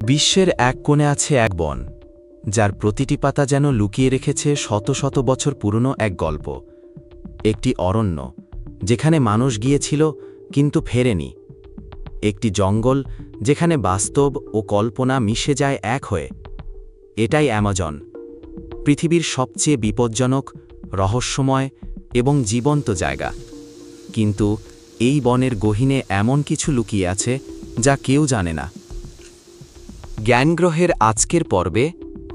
বিশ্বের এক কোণে আছে এক বন, যার প্রতিটি পাতা যেন লুকিয়ে রেখেছে শত শত বছর পুরনো এক গল্প। একটি অরণ্য, যেখানে মানুষ গিয়েছিল কিন্তু ফেরেনি। একটি জঙ্গল, যেখানে বাস্তব ও কল্পনা মিশে যায় এক হয়ে। এটাই অ্যামাজন, পৃথিবীর সবচেয়ে বিপজ্জনক, রহস্যময় এবং জীবন্ত জায়গা। কিন্তু এই বনের গহীনে এমন কিছু লুকিয়ে আছে যা কেউ জানে না। জ্ঞানগ্রহের আজকের পর্বে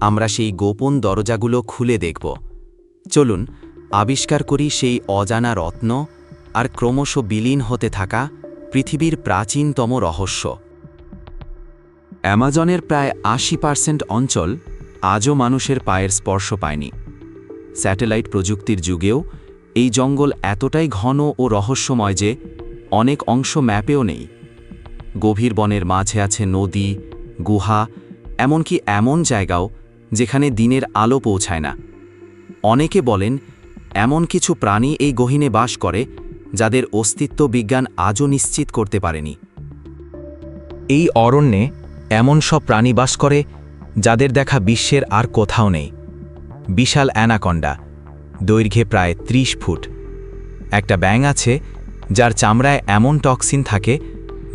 আমরা সেই গোপন দরজাগুলো খুলে দেখব। চলুন আবিষ্কার করি সেই অজানা রত্ন আর ক্রমশ বিলীন হতে থাকা পৃথিবীর প্রাচীনতম রহস্য। অ্যামাজনের প্রায় ৮০% অঞ্চল আজও মানুষের পায়ের স্পর্শ পায়নি। স্যাটেলাইট প্রযুক্তির যুগেও এই জঙ্গল এতটাই ঘন ও রহস্যময় যে অনেক অংশ ম্যাপেও নেই। গভীর বনের মাঝে আছে নদী, গুহা, এমনকি এমন জায়গাও যেখানে দিনের আলো পৌঁছায় না। অনেকে বলেন এমন কিছু প্রাণী এই গহীনে বাস করে যাদের অস্তিত্ব বিজ্ঞান আজও নিশ্চিত করতে পারেনি। এই অরণ্যে এমন সব প্রাণী বাস করে যাদের দেখা বিশ্বের আর কোথাও নেই। বিশাল অ্যানাকন্ডা, দৈর্ঘ্যে প্রায় ৩০ ফুট। একটা ব্যাঙ আছে যার চামড়ায় এমন টক্সিন থাকে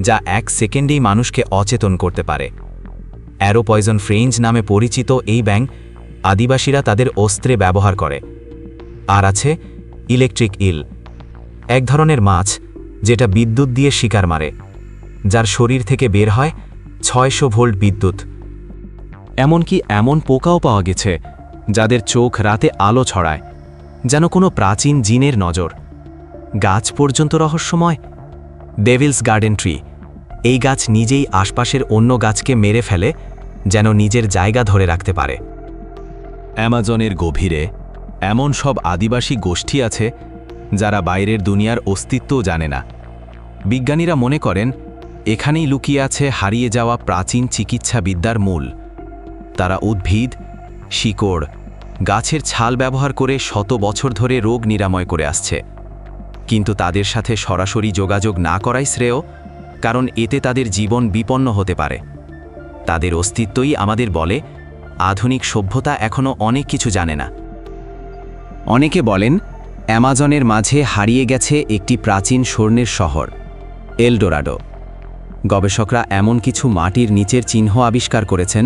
যা ১ সেকেন্ডেই মানুষকে অচেতন করতে পারে। অ্যারো পয়জন ফ্রেঞ্জ নামে পরিচিত এই ব্যাঙ আদিবাসীরা তাদের অস্ত্রে ব্যবহার করে। আর আছে ইলেকট্রিক ইল, এক ধরনের মাছ যেটা বিদ্যুৎ দিয়ে শিকার মারে, যার শরীর থেকে বের হয় ৬০০ ভোল্ট বিদ্যুৎ। এমনকি এমন পোকাও পাওয়া গেছে যাদের চোখ রাতে আলো ছড়ায়, যেন কোনো প্রাচীন জিনের নজর। গাছ পর্যন্ত রহস্যময়। ডেভিলস গার্ডেন ট্রি, এই গাছ নিজেই আশপাশের অন্য গাছকে মেরে ফেলে যেন নিজের জায়গা ধরে রাখতে পারে। অ্যামাজনের গভীরে এমন সব আদিবাসী গোষ্ঠী আছে যারা বাইরের দুনিয়ার অস্তিত্বও জানে না। বিজ্ঞানীরা মনে করেন এখানেই লুকিয়ে আছে হারিয়ে যাওয়া প্রাচীন চিকিৎসাবিদ্যার মূল। তারা উদ্ভিদ, শিকড়, গাছের ছাল ব্যবহার করে শত বছর ধরে রোগ নিরাময় করে আসছে। কিন্তু তাদের সাথে সরাসরি যোগাযোগ না করাই শ্রেয়, কারণ এতে তাদের জীবন বিপন্ন হতে পারে। তাদের অস্তিত্বই আমাদের বলে আধুনিক সভ্যতা এখনও অনেক কিছু জানে না। অনেকে বলেন অ্যামাজনের মাঝে হারিয়ে গেছে একটি প্রাচীন স্বর্ণের শহর, এলডোরাডো। গবেষকরা এমন কিছু মাটির নিচের চিহ্ন আবিষ্কার করেছেন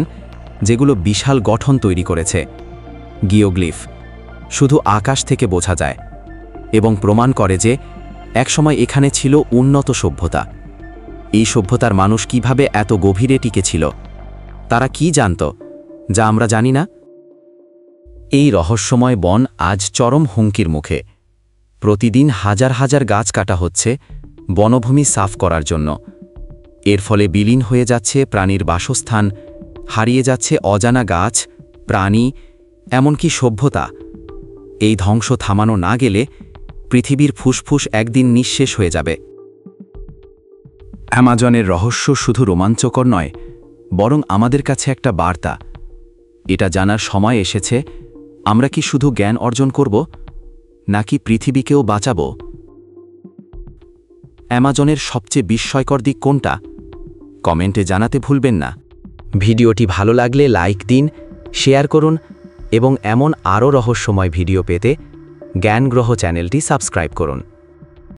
যেগুলো বিশাল গঠন তৈরি করেছে। গিওগ্লিফ শুধু আকাশ থেকে বোঝা যায় এবং প্রমাণ করে যে একসময় এখানে ছিল উন্নত সভ্যতা। এই সভ্যতার মানুষ কিভাবে এত গভীরে টিকেছিল, তারা কি জানত যা আমরা জানি না? এই রহস্যময় বন আজ চরম হুমকির মুখে। প্রতিদিন হাজার হাজার গাছ কাটা হচ্ছে বনভূমি সাফ করার জন্য। এর ফলে বিলীন হয়ে যাচ্ছে প্রাণীর বাসস্থান, হারিয়ে যাচ্ছে অজানা গাছ, প্রাণী, এমনকি সভ্যতা। এই ধ্বংস থামানো না গেলে পৃথিবীর ফুসফুস একদিন নিঃশেষ হয়ে যাবে। অ্যামাজনের রহস্য শুধু রোমাঞ্চকর নয়, বরং আমাদের কাছে একটা বার্তা। এটা জানার সময় এসেছে, আমরা কি শুধু জ্ঞান অর্জন করব, নাকি পৃথিবীকেও বাঁচাব? অ্যামাজনের সবচেয়ে বিস্ময়কর দিক কোনটা? কমেন্টে জানাতে ভুলবেন না। ভিডিওটি ভালো লাগলে লাইক দিন, শেয়ার করুন এবং এমন আরও রহস্যময় ভিডিও পেতে জ্ঞানগ্রহ চ্যানেলটি সাবস্ক্রাইব করুন।